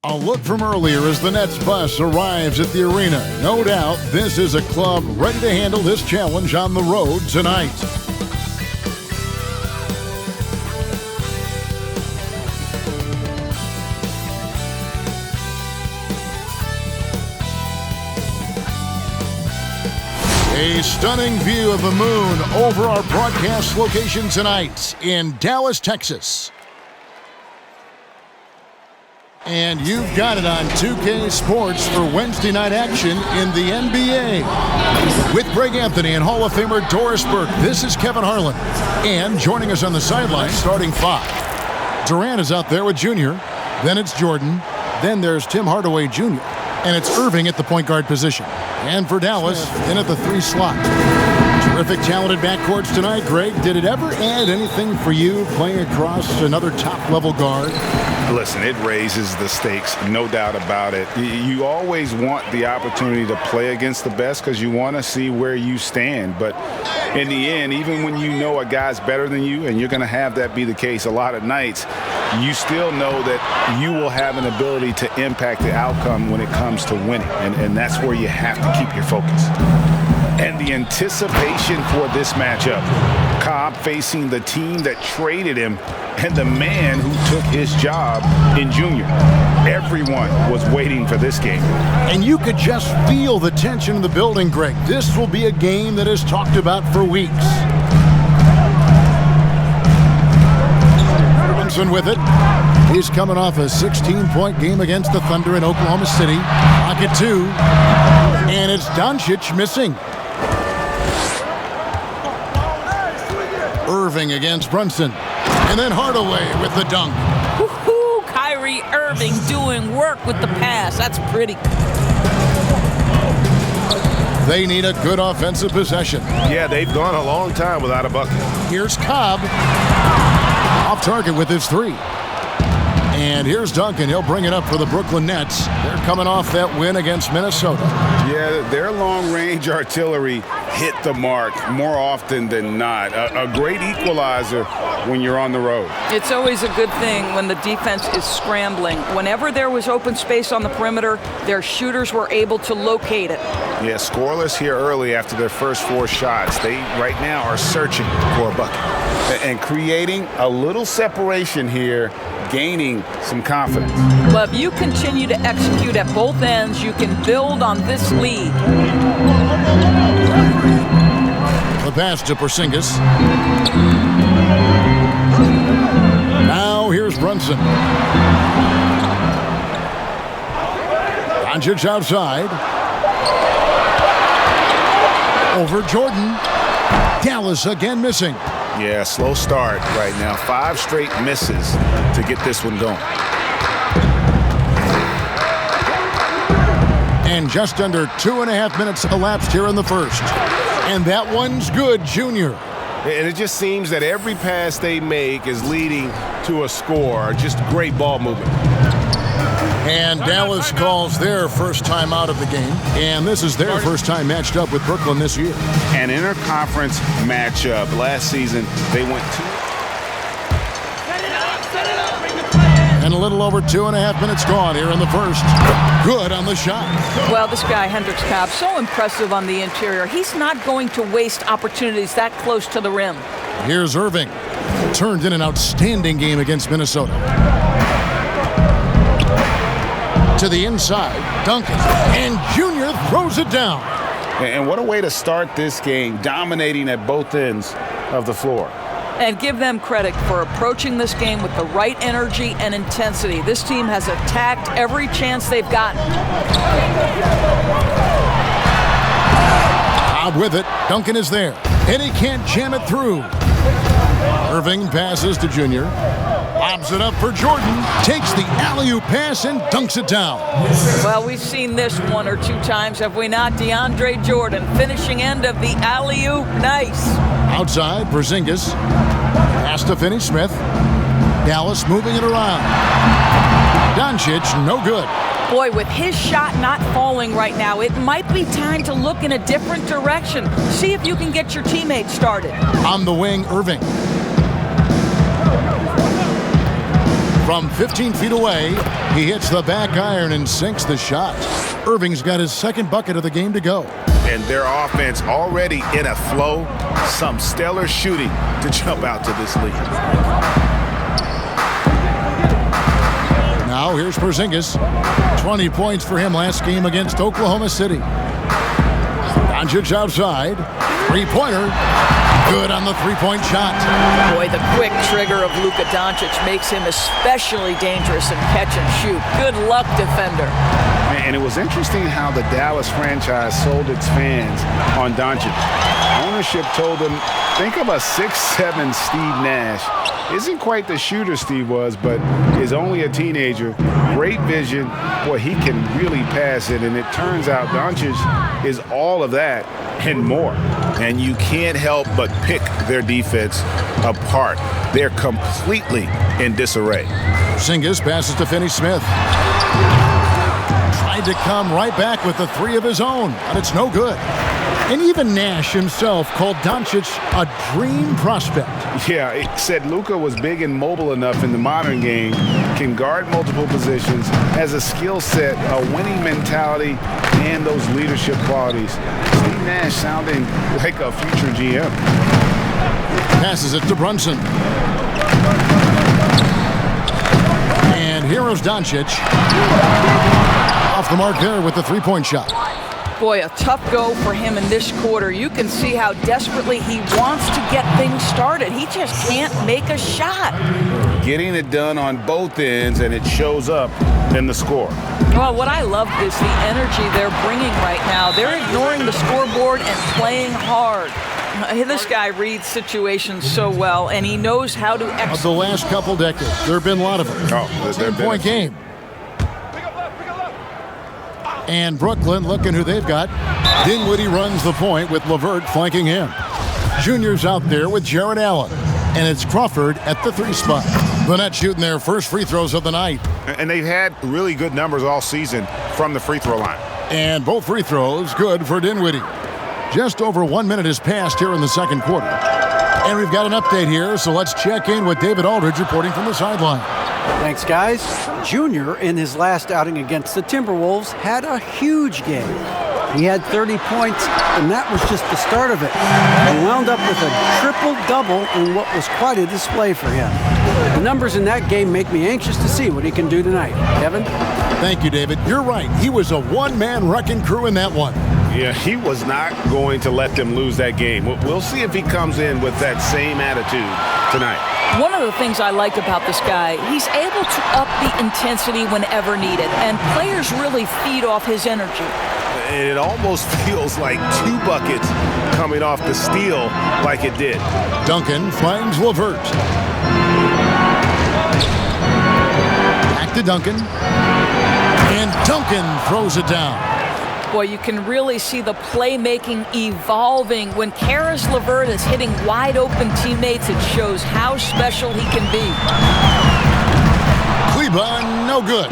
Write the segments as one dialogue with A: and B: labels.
A: A look from earlier as the Nets bus arrives at the arena. No doubt this is a club ready to handle this challenge on the road tonight. A stunning view of the moon over our broadcast location tonight in Dallas, Texas. And you've got it on 2K Sports for Wednesday night action in the NBA. With Greg Anthony and Hall of Famer Doris Burke, this is Kevin Harlan. And joining us on the sideline, starting five. Durant is out there with Junior. Then it's Jordan. Then there's Tim Hardaway Jr. And it's Irving at the point guard position. And for Dallas, in at the 3 slot. Terrific, talented backcourts tonight. Greg, did it ever add anything for you playing across another top-level guard?
B: Listen, it raises the stakes, no doubt about it. You always want the opportunity to play against the best because you want to see where you stand. But in the end, even when you know a guy's better than you, and you're going to have that be the case a lot of nights, you still know that you will have an ability to impact the outcome when it comes to winning. And that's where you have to keep your focus. And the anticipation for this matchup, Cobb facing the team that traded him and the man who took his job in Junior. Everyone was waiting for this game.
A: And you could just feel the tension in the building, Greg. This will be a game that is talked about for weeks. Robinson with it. He's coming off a 16-point game against the Thunder in Oklahoma City. Pocket 2. And it's Doncic missing. Irving against Brunson. And then Hardaway with the dunk.
C: Woo-hoo, Kyrie Irving doing work with the pass. That's pretty.
A: They need a good offensive possession.
B: Yeah, they've gone a long time without a bucket.
A: Here's Cobb. Off target with his 3. And here's Duncan. He'll bring it up for the Brooklyn Nets. They're coming off that win against Minnesota.
B: Yeah, their long-range artillery hit the mark more often than not. A great equalizer when you're on the road.
C: It's always a good thing when the defense is scrambling. Whenever there was open space on the perimeter, their shooters were able to locate it.
B: Yeah, scoreless here early after their first 4 shots. They right now are searching for a bucket and creating a little separation here, gaining some confidence.
C: Well, if you continue to execute at both ends, you can build on this lead.
A: The pass to Porzingis. Now here's Brunson. Doncic outside. Over Jordan. Dallas again missing.
B: Yeah, slow start right now. 5 straight misses to get this one going.
A: And just under 2.5 minutes elapsed here in the first. And that one's good, Junior.
D: And it just seems that every pass they make is leading to a score. Just great ball movement.
A: And Dallas calls their first time out of the game. And this is their first time matched up with Brooklyn this year.
B: An interconference matchup. Last season, they went 2.
A: And a little over 2.5 minutes gone here in the first. Good on the shot.
C: Well, this guy, Hendrixx, so impressive on the interior. He's not going to waste opportunities that close to the rim.
A: Here's Irving. Turned in an outstanding game against Minnesota. To the inside, Duncan. And Junior throws it down.
B: And what a way to start this game, dominating at both ends of the floor.
C: And give them credit for approaching this game with the right energy and intensity. This team has attacked every chance they've gotten.
A: Cobb with it. Duncan is there. And he can't jam it through. Irving passes to Junior. Lobs it up for Jordan. Takes the alley-oop pass and dunks it down.
C: Well, we've seen this 1 or 2 times, have we not? DeAndre Jordan, finishing end of the alley-oop. Nice.
A: Outside, Porzingis. Pass to Finney-Smith. Dallas moving it around. Doncic, no good.
C: Boy, with his shot not falling right now, it might be time to look in a different direction. See if you can get your teammates started.
A: On the wing, Irving. From 15 feet away, he hits the back iron and sinks the shot. Irving's got his second bucket of the game to go.
B: And their offense already in a flow. Some stellar shooting to jump out to this lead.
A: Now here's Porzingis. 20 points for him last game against Oklahoma City. Doncic outside. Three-pointer. Good on the three-point shot.
C: Boy, the quick trigger of Luka Doncic makes him especially dangerous in catch and shoot. Good luck, defender.
B: And it was interesting how the Dallas franchise sold its fans on Doncic. Ownership told them, think of a 6'7" Steve Nash. Isn't quite the shooter Steve was, but is only a teenager. Great vision. Boy, he can really pass it. And it turns out Doncic is all of that and more. And you can't help but pick their defense apart. They're completely in disarray.
A: Porzingis passes to Finney-Smith. Tried to come right back with the three of his own, but it's no good. And even Nash himself called Doncic a dream prospect.
B: Yeah, it said Luka was big and mobile enough in the modern game, can guard multiple positions, has a skill set, a winning mentality, and those leadership qualities. Steve Nash sounding like a future GM.
A: Passes it to Brunson. And here is Doncic. Off the mark there with the three-point shot.
C: Boy, a tough go for him in this quarter. You can see how desperately he wants to get things started. He just can't make a shot.
B: Getting it done on both ends, and it shows up in the score.
C: Well, what I love is the energy they're bringing right now. They're ignoring the scoreboard and playing hard. This guy reads situations so well, and he knows how to execute.
A: Of the last couple decades, there have been a lot of them.
B: Oh, there's been
A: point game. And Brooklyn looking who they've got. Dinwiddie runs the point with LeVert flanking him. Junior's out there with Jared Allen. And it's Crawford at the three spot. The Nets shooting their first free throws of the night.
B: And they've had really good numbers all season from the free throw line.
A: And both free throws good for Dinwiddie. Just over 1 minute has passed here in the second quarter. And we've got an update here, so let's check in with David Aldridge reporting from the sideline.
E: Thanks, guys. Junior, in his last outing against the Timberwolves, had a huge game. He had 30 points, and that was just the start of it. He wound up with a triple-double in what was quite a display for him. The numbers in that game make me anxious to see what he can do tonight. Kevin?
A: Thank you, David. You're right. He was a one-man wrecking crew in that one.
B: Yeah, he was not going to let them lose that game. We'll see if he comes in with that same attitude tonight.
C: One of the things I like about this guy, he's able to up the intensity whenever needed, and players really feed off his energy.
B: And it almost feels like 2 buckets coming off the steal like it did.
A: Duncan finds LeVert. Back to Duncan. And Duncan throws it down.
C: Boy, you can really see the playmaking evolving. When Karis LeVert is hitting wide-open teammates, it shows how special he can be.
A: Kleba, no good.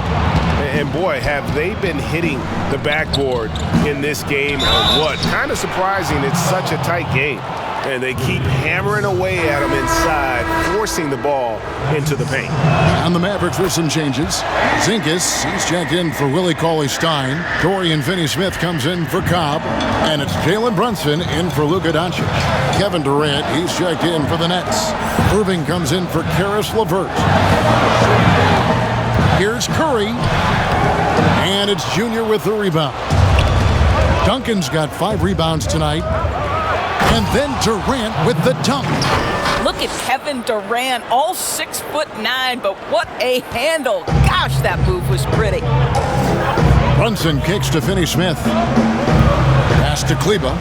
B: And boy, have they been hitting the backboard in this game or what? Kind of surprising. It's such a tight game. And they keep hammering away at him inside, forcing the ball into the paint.
A: On the Mavericks with some changes. Zinkas, he's checked in for Willie Cauley-Stein. Dorian Finney-Smith comes in for Cobb. And it's Jalen Brunson in for Luka Doncic. Kevin Durant, he's checked in for the Nets. Irving comes in for Karis LeVert. Here's Curry. And it's Junior with the rebound. Duncan's got 5 rebounds tonight. And then Durant with the dunk.
C: Look at Kevin Durant, all 6'9", but what a handle. Gosh, that move was pretty.
A: Brunson kicks to Finney-Smith. Pass to Kleba.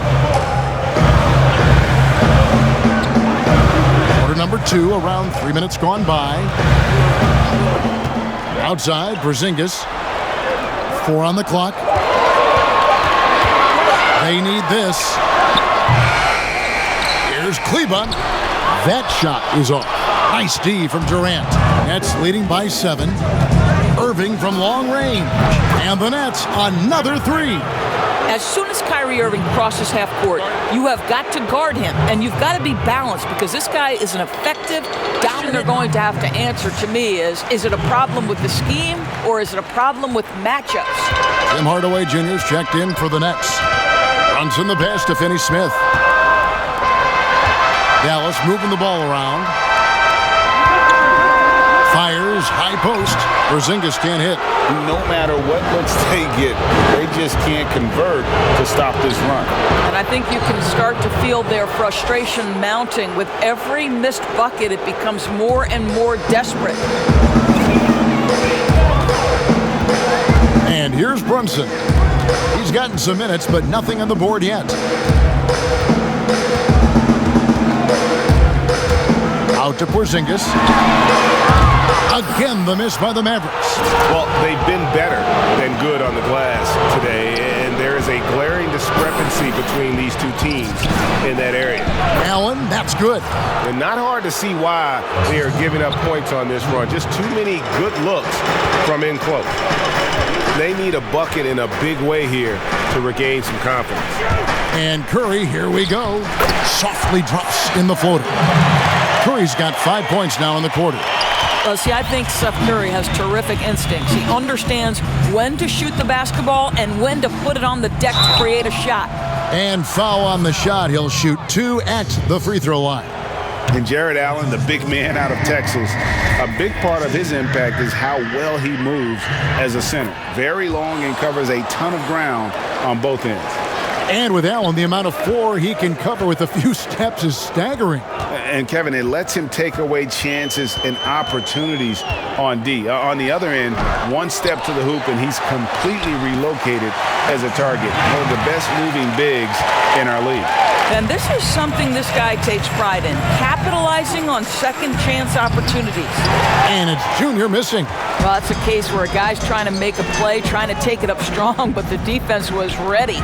A: Quarter number 2, around 3 minutes gone by. Outside, Porzingis. 4 on the clock. They need this. Here's Kleba. That shot is off. Nice D from Durant. Nets leading by 7. Irving from long range. And the Nets, another 3.
C: As soon as Kyrie Irving crosses half court, you have got to guard him, and you've got to be balanced because this guy is an effective, dominant. They're going to have to answer to me is it a problem with the scheme or is it a problem with matchups?
A: Tim Hardaway Jr.'s checked in for the Nets. Runs in the pass to Finney-Smith. Dallas moving the ball around. Fires, high post. Porzingis can't hit.
B: No matter what looks they get, they just can't convert to stop this run.
C: And I think you can start to feel their frustration mounting. With every missed bucket, it becomes more and more desperate.
A: And here's Brunson. He's gotten some minutes, but nothing on the board yet. Out to Porzingis. Again, the miss by the Mavericks.
D: Well, they've been better than good on the glass today, and there is a glaring discrepancy between these two teams in that area.
A: Allen, that's good.
D: And not hard to see why they are giving up points on this run. Just too many good looks from in close. They need a bucket in a big way here to regain some confidence.
A: And Curry, here we go. Softly drops in the floater. Curry's got 5 points now in the quarter.
C: Well, see, I think Steph Curry has terrific instincts. He understands when to shoot the basketball and when to put it on the deck to create a shot.
A: And foul on the shot. He'll shoot 2 at the free throw line.
B: And Jared Allen, the big man out of Texas, a big part of his impact is how well he moves as a center. Very long and covers a ton of ground on both ends.
A: And with Allen, the amount of floor he can cover with a few steps is staggering.
B: And Kevin, it lets him take away chances and opportunities on D. On the other end, one step to the hoop and he's completely relocated as a target. One of the best moving bigs in our league.
C: And this is something this guy takes pride in, capitalizing on second chance opportunities.
A: And it's Junior missing.
C: Well, that's a case where a guy's trying to make a play, trying to take it up strong, but the defense was ready.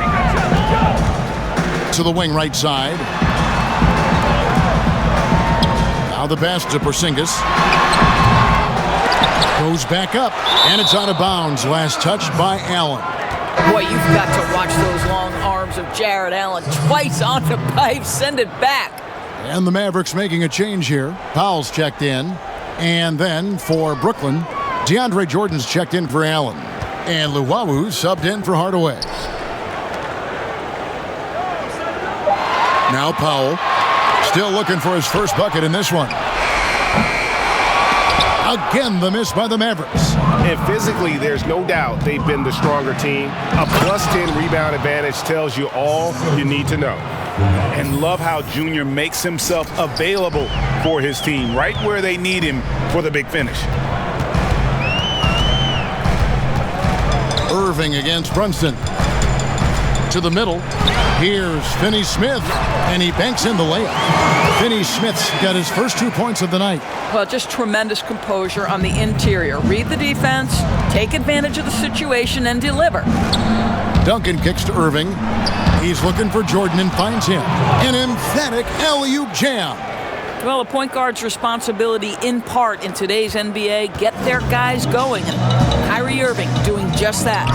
A: To the wing right side. Now the pass to Porzingis. Goes back up, and it's out of bounds. Last touch by Allen.
C: Boy, you've got to watch those long arms of Jared Allen. Twice on the pipe, send it back.
A: And the Mavericks making a change here. Powell's checked in. And then for Brooklyn, DeAndre Jordan's checked in for Allen. And Luwawu subbed in for Hardaway. Now Powell, still looking for his first bucket in this one. Again, the miss by the Mavericks.
D: And physically, there's no doubt they've been the stronger team. A +10 rebound advantage tells you all you need to know.
B: And love how Junior makes himself available for his team, right where they need him for the big finish.
A: Irving against Brunson. To the middle. Here's Finney-Smith, and he banks in the layup. Finney-Smith's got his first 2 points of the night.
C: Well, just tremendous composure on the interior. Read the defense, take advantage of the situation, and deliver.
A: Duncan kicks to Irving. He's looking for Jordan and finds him. An emphatic alley-oop jam.
C: Well, a point guard's responsibility in part in today's NBA, get their guys going. And Kyrie Irving doing just that.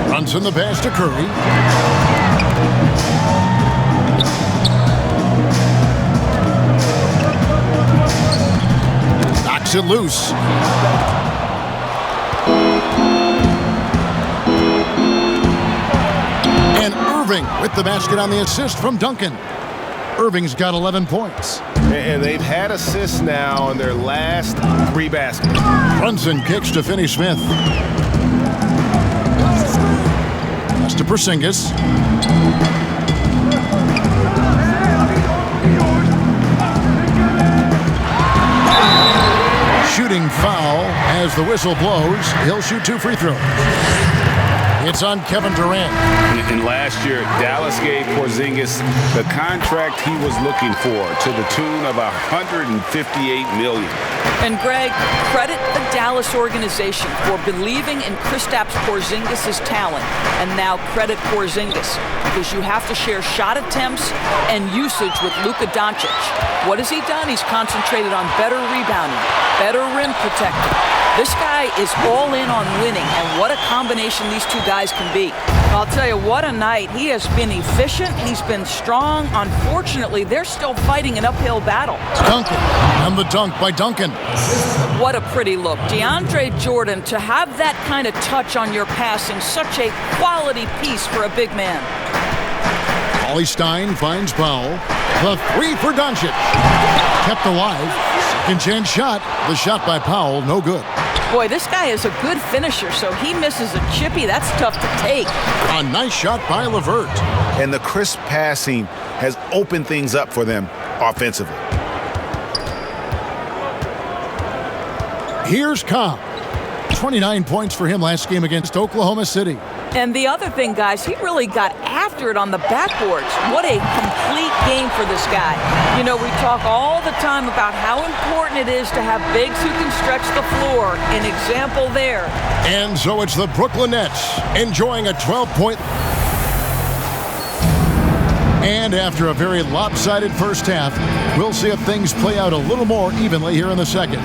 A: Runs in the pass to Curry. Knocks it loose. And Irving with the basket on the assist from Duncan. Irving's got 11 points.
D: And they've had assists now on their last 3 baskets.
A: Brunson kicks to Finney-Smith. To Porzingis. Shooting foul as the whistle blows. He'll shoot 2 free throws. It's on Kevin Durant.
B: And last year, Dallas gave Porzingis the contract he was looking for to the tune of $158 million.
C: And Greg, credit the Dallas organization for believing in Kristaps Porzingis' talent. And now credit Porzingis because you have to share shot attempts and usage with Luka Doncic. What has he done? He's concentrated on better rebounding, better rim protecting. This guy is all in on winning, and what a combination these two guys can be. I'll tell you, what a night. He has been efficient. He's been strong. Unfortunately, they're still fighting an uphill battle.
A: Duncan, and the dunk by Duncan.
C: What a pretty look. DeAndre Jordan, to have that kind of touch on your passing, such a quality piece for a big man.
A: Ollie Stein finds Powell. The three for Doncic. Kept alive. Second chance shot. The shot by Powell, no good.
C: Boy, this guy is a good finisher, so he misses a chippy. That's tough to take.
A: A nice shot by LeVert.
B: And the crisp passing has opened things up for them offensively.
A: Here's Cobb. 29 points for him last game against Oklahoma City.
C: And the other thing, guys, he really got after it on the backboards. What a complete game for this guy. You know, we talk all the time about how important it is to have bigs who can stretch the floor. An example there.
A: And so it's the Brooklyn Nets enjoying a 12-point. And after a very lopsided first half, we'll see if things play out a little more evenly here in the second.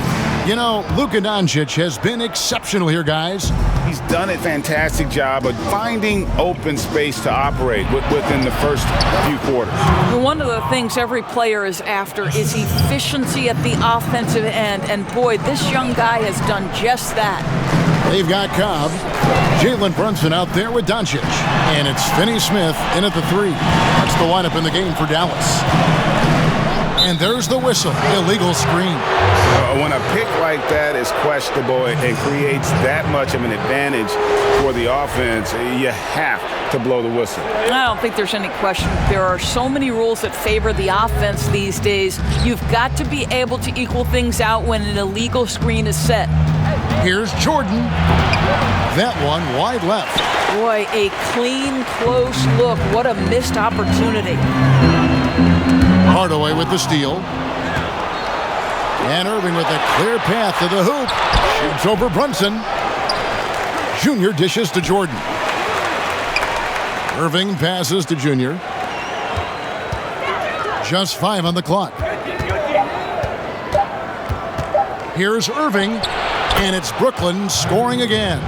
A: You know, Luka Doncic has been exceptional here, guys.
B: He's done a fantastic job of finding open space to operate within the first few quarters.
C: One of the things every player is after is efficiency at the offensive end. And boy, this young guy has done just that.
A: They've got Cobb. Jalen Brunson out there with Doncic. And it's Finney Smith in at the three. That's the lineup in the game for Dallas. And there's the whistle. Illegal screen.
B: When a pick like that is questionable and creates that much of an advantage for the offense, you have to blow the whistle.
C: I don't think there's any question. There are so many rules that favor the offense these days. You've got to be able to equal things out when an illegal screen is set.
A: Here's Jordan. That one wide left.
C: Boy, a clean, close look. What a missed opportunity.
A: Hardaway with the steal. And Irving with a clear path to the hoop. Shoots over Brunson. Junior dishes to Jordan. Irving passes to Junior. Just 5 on the clock. Here's Irving. And it's Brooklyn scoring again.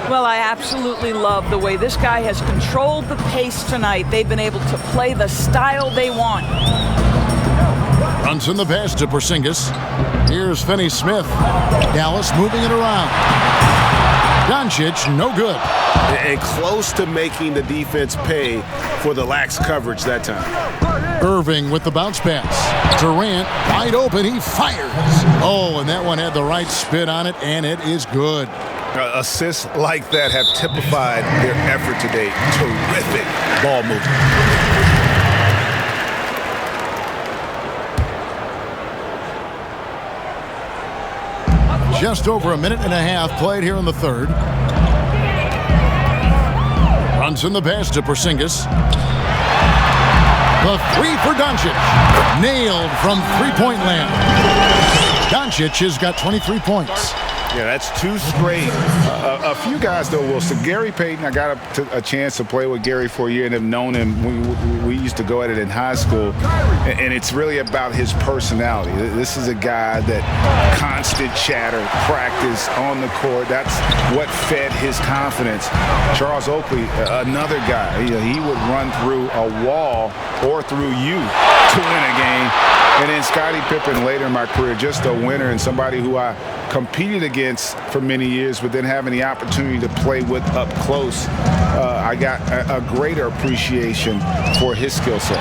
C: Well, I absolutely love the way this guy has controlled the pace tonight. They've been able to play the style they want.
A: Brunson the pass to Porzingis. Here's Finney Smith. Dallas moving it around. Doncic, no good.
D: And close to making the defense pay for the lax coverage that time.
A: Irving with the bounce pass. Durant wide open. He fires. Oh, and that one had the right spin on it, and it is good.
B: Assists like that have typified their effort today. Terrific ball movement.
A: Just over a minute and a half played here in the third. Runs in the pass to Porzingis. The three for Doncic. Nailed from three-point land. Doncic has got 23 points.
B: Yeah, that's 2 straight. A few guys, though, Wilson. Gary Payton, I got a chance to play with Gary for a year and have known him. We used to go at it in high school. And it's really about his personality. This is a guy that constant chatter, practice on the court. That's what fed his confidence. Charles Oakley, another guy. He would run through a wall or through you to win a game. And then Scottie Pippen later in my career, just a winner and somebody who I competed against for many years, but then having the opportunity to play with up close, I got a greater appreciation for his skill set.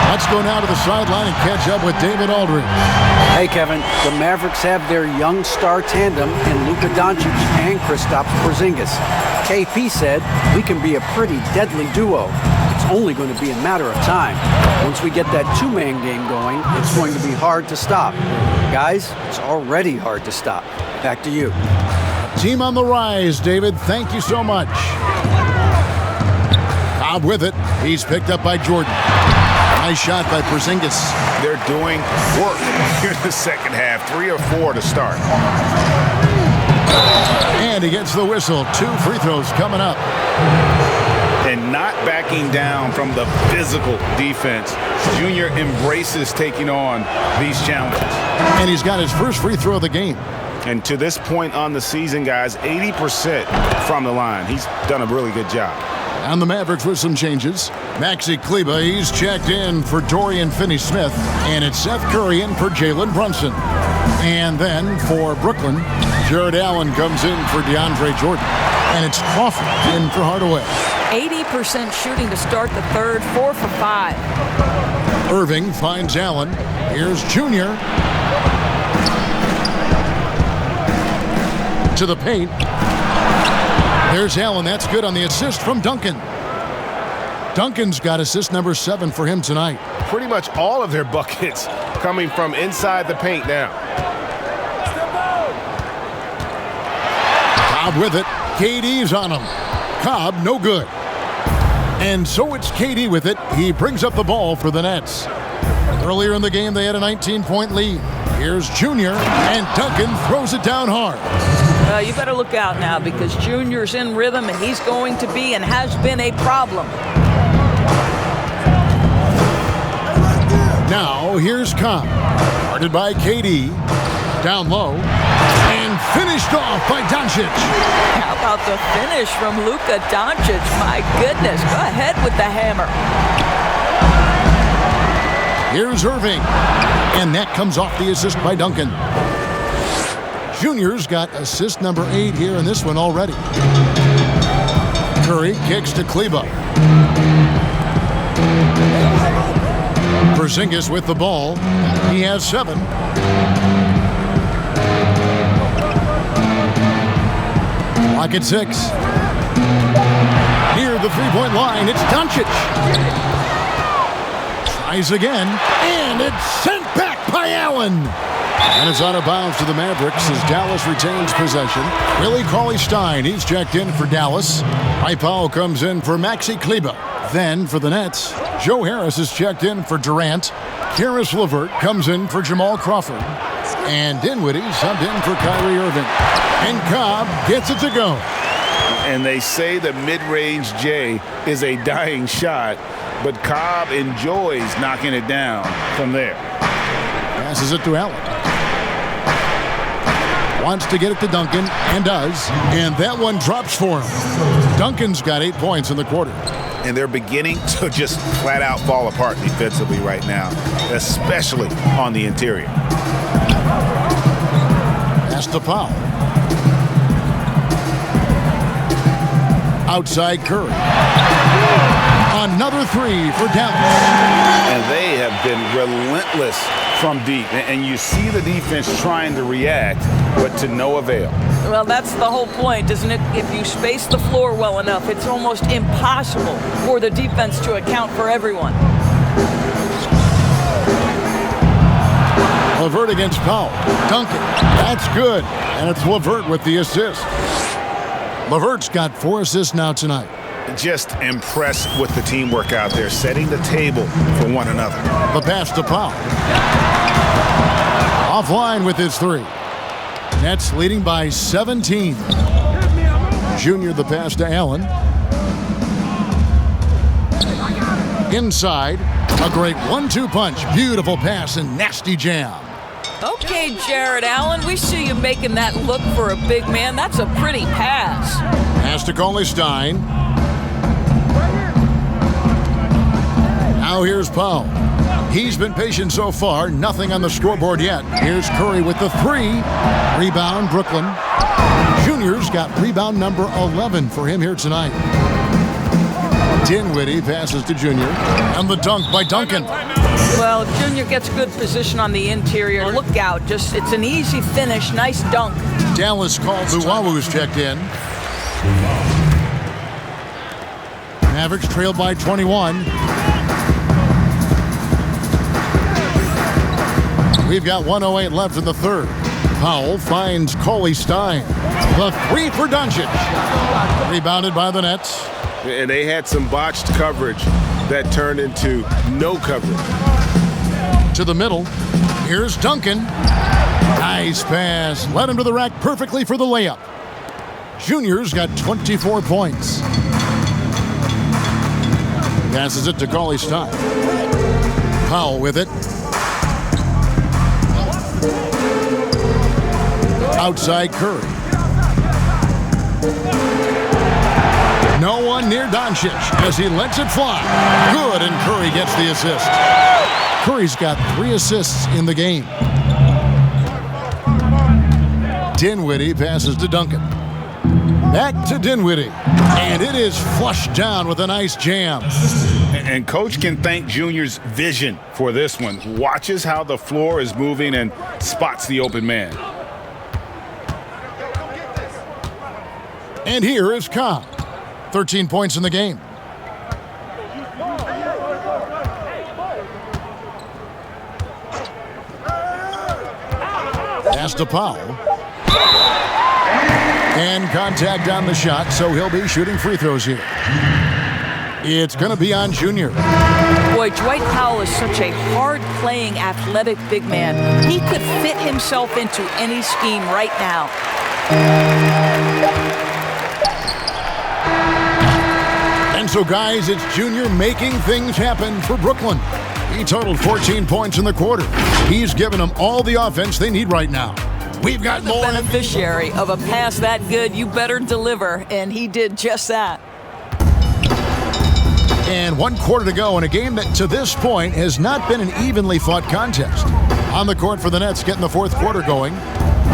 A: Let's go now to the sideline and catch up with David Aldridge.
E: Hey, Kevin, the Mavericks have their young star tandem in Luka Doncic and Kristaps Porzingis. KP said, "We can be a pretty deadly duo. It's only going to be a matter of time. Once we get that two-man game going, it's going to be hard to stop." Guys, it's already hard to stop. Back to you.
A: Team on the rise, David. Thank you so much. Cobb with it. He's picked up by Jordan. Nice shot by Porzingis.
B: They're doing work here in the second half. 3 or 4 to start.
A: And he gets the whistle. 2 free throws coming up.
B: And not backing down from the physical defense. Junior embraces taking on these challenges.
A: And he's got his first free throw of the game.
B: And to this point on the season, guys, 80% from the line. He's done a really good job.
A: And the Mavericks with some changes. Maxi Kleber, he's checked in for Dorian Finney-Smith. And it's Seth Curry in for Jalen Brunson. And then for Brooklyn, Jared Allen comes in for DeAndre Jordan. And it's Crawford in for Hardaway.
C: 80% shooting to start the third, 4 for 5.
A: Irving finds Allen. Here's Junior. To the paint. There's Allen. That's good on the assist from Duncan. Duncan's got assist number 7 for him tonight.
D: Pretty much all of their buckets coming from inside the paint now.
A: Cobb with it. KD's on him. Cobb, no good. And so it's KD with it. He brings up the ball for the Nets. Earlier in the game, they had a 19-point lead. Here's Junior, and Duncan throws it down hard.
C: You better look out now because Junior's in rhythm, and he's going to be and has been a problem.
A: Now, here's Cobb. Guarded by KD. Down low. And finished off by Doncic.
C: How about the finish from Luka Doncic? My goodness. Go ahead with the hammer.
A: Here's Irving. And that comes off the assist by Duncan. Junior's got assist number 8 here in this one already. Curry kicks to Kleber. Porzingis with the ball. He has 7. Clock at 6. Near the three-point line, it's Doncic. Tries again, and it's sent back by Allen. And it's out of bounds to the Mavericks as Dallas retains possession. Willie Cauley-Stein, he's checked in for Dallas. Mike Powell comes in for Maxi Kleber. Then for the Nets, Joe Harris is checked in for Durant. Karis LeVert comes in for Jamal Crawford. And Dinwiddie subbed in for Kyrie Irving. And Cobb gets it to go.
B: And they say the mid-range J is a dying shot, but Cobb enjoys knocking it down from there.
A: Passes it to Allen. Wants to get it to Duncan, and does. And that one drops for him. Duncan's got 8 points in the quarter.
B: And they're beginning to just flat out fall apart defensively right now, especially on the interior.
A: Pass to Powell. Outside Curry. Another 3 for Dallas.
B: And they have been relentless from deep. And you see the defense trying to react, but to no avail.
C: Well, that's the whole point, isn't it? If you space the floor well enough, it's almost impossible for the defense to account for everyone.
A: LeVert against Powell. Duncan. That's good. And it's LeVert with the assist. LeVert's got 4 assists now tonight.
B: Just impressed with the teamwork out there, setting the table for one another.
A: The pass to Powell. Offline with his 3. Nets leading by 17. Junior the pass to Allen. Inside. A great 1-2 punch. Beautiful pass and nasty jam.
C: Okay, Jared Allen, we see you making that look for a big man. That's a pretty pass.
A: Pass to Cauley-Stein. Now here's Powell. He's been patient so far. Nothing on the scoreboard yet. Here's Curry with the 3. Rebound, Brooklyn. Junior's got rebound number 11 for him here tonight. Dinwiddie passes to Junior. And the dunk by Duncan.
C: Well, Junior gets good position on the interior. Look out. Just, it's an easy finish. Nice dunk.
A: Dallas calls Luwawu's checked in. Mavericks trailed by 21. We've got 1:08 left in the third. Powell finds Cauley-Stein. The 3 for Doncic. Rebounded by the Nets.
D: And they had some botched coverage that turned into no coverage.
A: To the middle. Here's Duncan. Nice pass. Led him to the rack perfectly for the layup. Junior's got 24 points. Passes it to Cauley-Stein. Powell with it. Outside Curry. No one near Doncic as he lets it fly. Good, and Curry gets the assist. Curry's got 3 assists in the game. Dinwiddie passes to Duncan. Back to Dinwiddie. And it is flushed down with a nice jam.
B: And Coach can thank Junior's vision for this one. Watches how the floor is moving and spots the open man.
A: And here is Cobb. 13 points in the game. Pass to Powell. And contact on the shot, so he'll be shooting free throws here. It's going to be on Junior.
C: Boy, Dwight Powell is such a hard-playing, athletic big man. He could fit himself into any scheme right now.
A: And so, guys, it's Junior making things happen for Brooklyn. He totaled 14 points in the quarter. He's given them all the offense they need right now. We've got more.
C: The beneficiary of a pass that good, you better deliver, and he did just that.
A: And 1 quarter to go in a game that, to this point, has not been an evenly fought contest. On the court for the Nets, getting the 4th quarter going.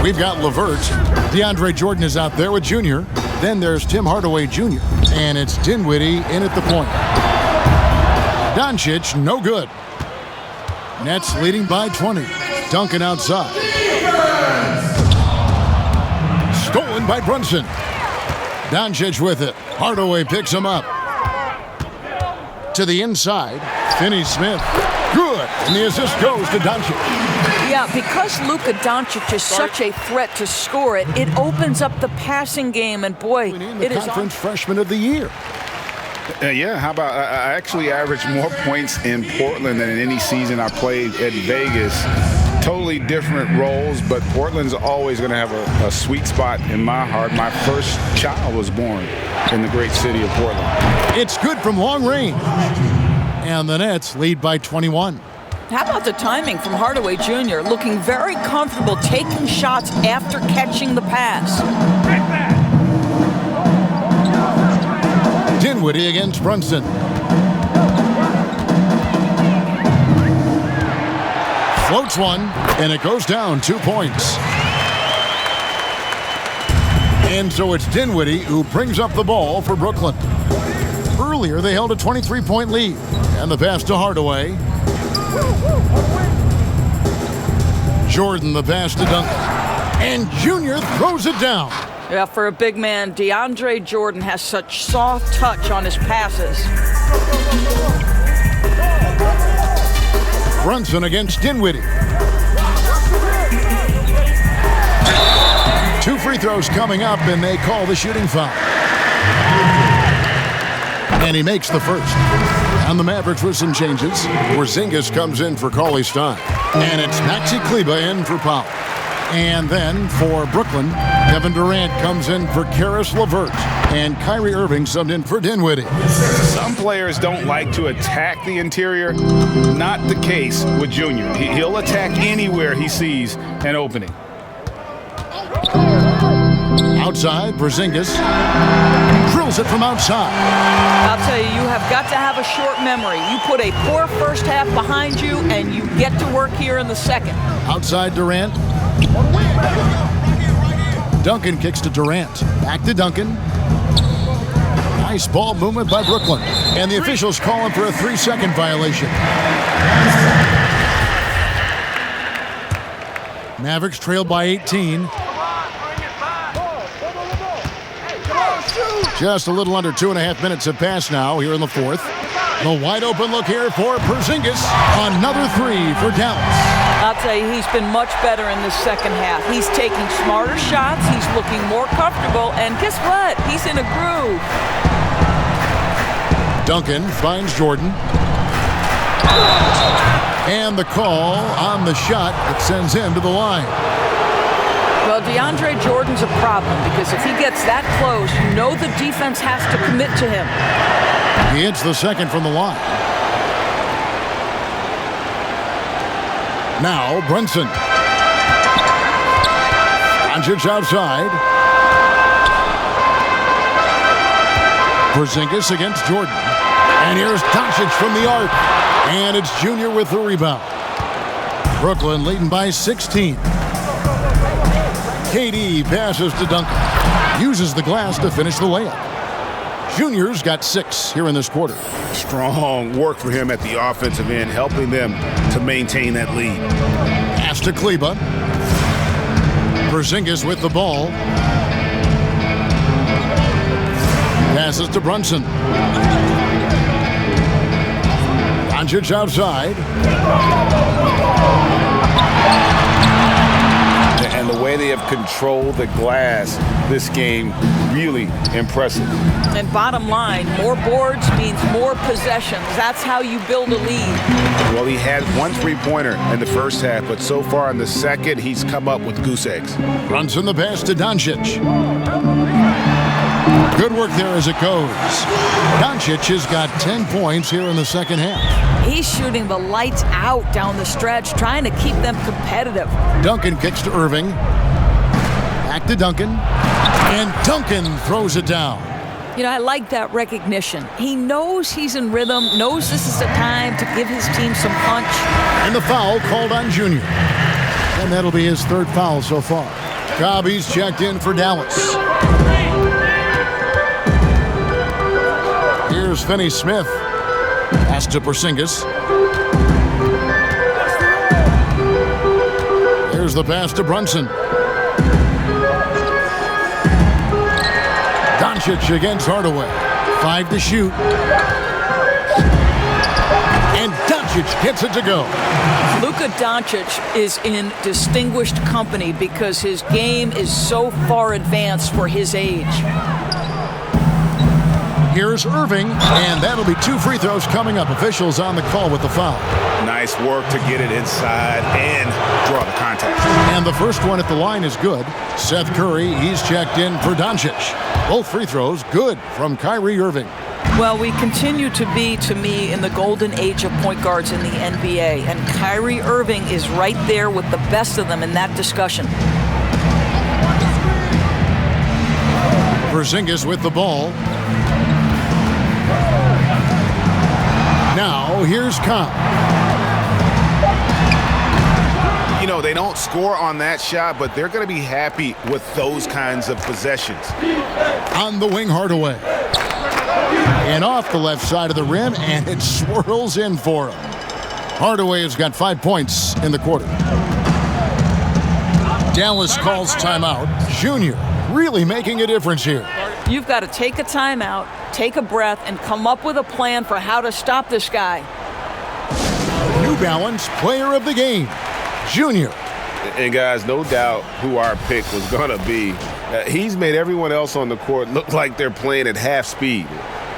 A: We've got LeVert. DeAndre Jordan is out there with Junior. Then there's Tim Hardaway Jr. And it's Dinwiddie in at the point. Doncic, no good. Nets leading by 20. Duncan outside. Stolen by Brunson. Doncic with it. Hardaway picks him up. To the inside. Finney-Smith. Good. And the assist goes to Doncic.
C: Yeah, because Luka Doncic is such a threat to score it, it opens up the passing game, and boy, it is
A: Conference Freshman of the Year.
B: Yeah, how about I actually averaged more points in Portland than in any season I played at Vegas. Totally different roles, but Portland's always going to have a sweet spot in my heart. My first child was born in the great city of Portland.
A: It's good from long range. And the Nets lead by 21.
C: How about the timing from Hardaway Jr., looking very comfortable taking shots after catching the pass.
A: Dinwiddie against Brunson. Floats one, and it goes down 2 points. And so it's Dinwiddie who brings up the ball for Brooklyn. Earlier, they held a 23-point lead. And the pass to Hardaway. Jordan, the pass to Duncan. And Junior throws it down.
C: Yeah, for a big man, DeAndre Jordan has such soft touch on his passes.
A: Brunson against Dinwiddie. 2 free throws coming up, and they call the shooting foul. And he makes the first. And the Mavericks with some changes. Porzingis comes in for Cauley-Stein. And it's Maxi Kleber in for Powell. And then for Brooklyn, Kevin Durant comes in for Karis LeVert. And Kyrie Irving subbed in for Dinwiddie.
B: Some players don't like to attack the interior. Not the case with Junior. He'll attack anywhere he sees an opening.
A: Outside, Porzingis drills it from outside.
C: I'll tell you, you have got to have a short memory. You put a poor first half behind you, and you get to work here in the second.
A: Outside Durant. Duncan kicks to Durant. Back to Duncan. Nice ball movement by Brooklyn. And the officials call him for a 3-second violation. Mavericks trail by 18. Just a little under 2.5 minutes have passed now here in the 4th. The wide open look here for Porzingis. Another 3 for Dallas.
C: I'll tell you, he's been much better in this second half. He's taking smarter shots. He's looking more comfortable. And guess what? He's in a groove.
A: Duncan finds Jordan. And the call on the shot that sends him to the line.
C: Well, DeAndre Jordan's a problem because if he gets that close, you know the defense has to commit to him.
A: He hits the second from the line. Now Brunson. Hendrixx outside. Porzingis against Jordan. And here's Doncic from the arc. And it's Junior with the rebound. Brooklyn leading by 16. KD passes to Duncan. Uses the glass to finish the layup. Junior's got 6 here in this quarter.
B: Strong work for him at the offensive end, helping them to maintain that lead.
A: Pass to Kleba. Porzingis with the ball. Passes to Brunson. Doncic outside.
B: And the way they have controlled the glass this game, really impressive.
C: And bottom line, more boards means more possessions. That's how you build a lead.
B: Well, he had 1 3-pointer in the first half, but so far in the second, he's come up with goose eggs.
A: Runs in the pass to Doncic. Good work there as it goes. Doncic has got 10 points here in the second half.
C: He's shooting the lights out down the stretch, trying to keep them competitive.
A: Duncan kicks to Irving. Back to Duncan. And Duncan throws it down.
C: You know, I like that recognition. He knows he's in rhythm, knows this is the time to give his team some punch.
A: And the foul called on Junior. And that'll be his 3rd foul so far. Cobb's checked in for Dallas. Here's Finney-Smith. Pass to Porzingis. Here's the pass to Brunson. Doncic against Hardaway. 5 to shoot. And Doncic gets it to go.
C: Luka Doncic is in distinguished company because his game is so far advanced for his age.
A: Here's Irving, and that'll be 2 free throws coming up. Officials on the call with the foul.
B: Nice work to get it inside and draw the contact.
A: And the first one at the line is good. Seth Curry, he's checked in for Doncic. Both free throws good from Kyrie Irving.
C: Well, we continue to be, to me, in the golden age of point guards in the NBA, and Kyrie Irving is right there with the best of them in that discussion.
A: Porzingis with the ball. Now, here's Cobb.
B: You know, they don't score on that shot, but they're going to be happy with those kinds of possessions.
A: On the wing, Hardaway. And off the left side of the rim, and it swirls in for him. Hardaway has got 5 points in the quarter. Dallas calls timeout. Junior really making a difference here.
C: You've got to take a timeout, take a breath, and come up with a plan for how to stop this guy.
A: New Balance Player of the Game, Junior.
D: And guys, no doubt who our pick was going to be. He's made everyone else on the court look like they're playing at half speed.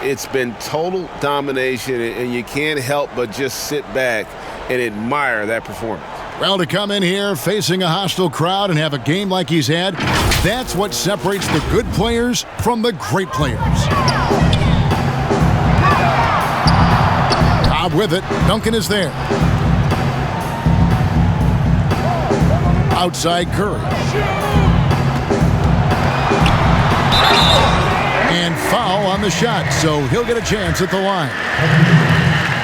D: It's been total domination, and you can't help but just sit back and admire that performance.
A: Well, to come in here facing a hostile crowd and have a game like he's had, that's what separates the good players from the great players. Cobb with it. Duncan is there. Outside Curry. And foul on the shot, so he'll get a chance at the line.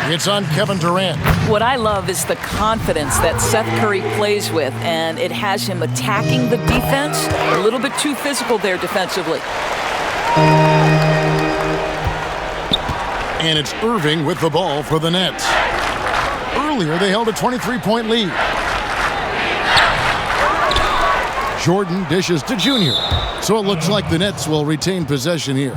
A: It's on Kevin Durant.
C: What I love is the confidence that Seth Curry plays with, and it has him attacking the defense. A little bit too physical there defensively.
A: And it's Irving with the ball for the Nets. Earlier, they held a 23-point lead. Jordan dishes to Junior. So it looks like the Nets will retain possession here.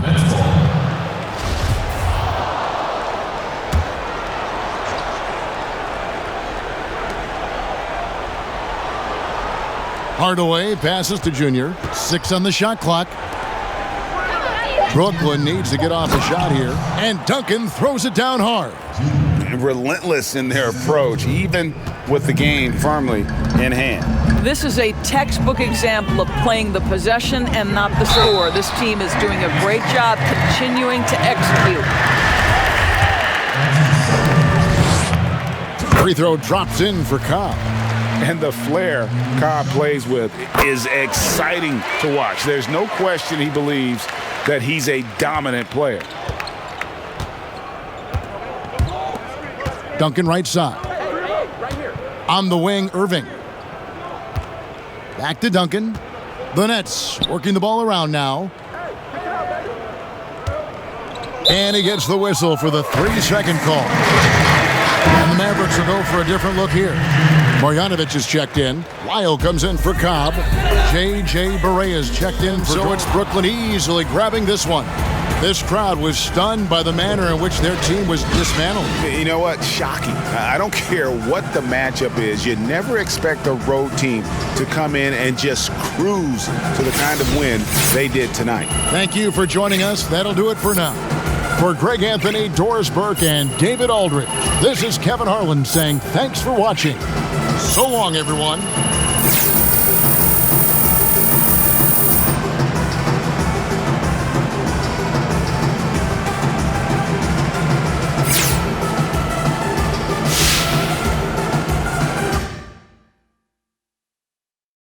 A: Hardaway passes to Junior. 6 on the shot clock. Brooklyn needs to get off the shot here. And Duncan throws it down hard.
B: Relentless in their approach, even with the game firmly in hand.
C: This is a textbook example of playing the possession and not the score. This team is doing a great job continuing to execute.
A: Free throw drops in for Cobb.
B: And the flair Cobb plays with is exciting to watch. There's no question he believes that he's a dominant player.
A: Duncan right side. On the wing, Irving. Back to Duncan. The Nets working the ball around now. And he gets the whistle for the 3-second call. And the Mavericks will go for a different look here. Marjanovic is checked in. Lyle comes in for Cobb. J.J. Barea is checked in. So it's Brooklyn easily grabbing this one. This crowd was stunned by the manner in which their team was dismantled.
B: You know what? Shocking. I don't care what the matchup is. You never expect a road team to come in and just cruise to the kind of win they did tonight.
A: Thank you for joining us. That'll do it for now. For Greg Anthony, Doris Burke, and David Aldridge, this is Kevin Harlan saying thanks for watching. So long, everyone.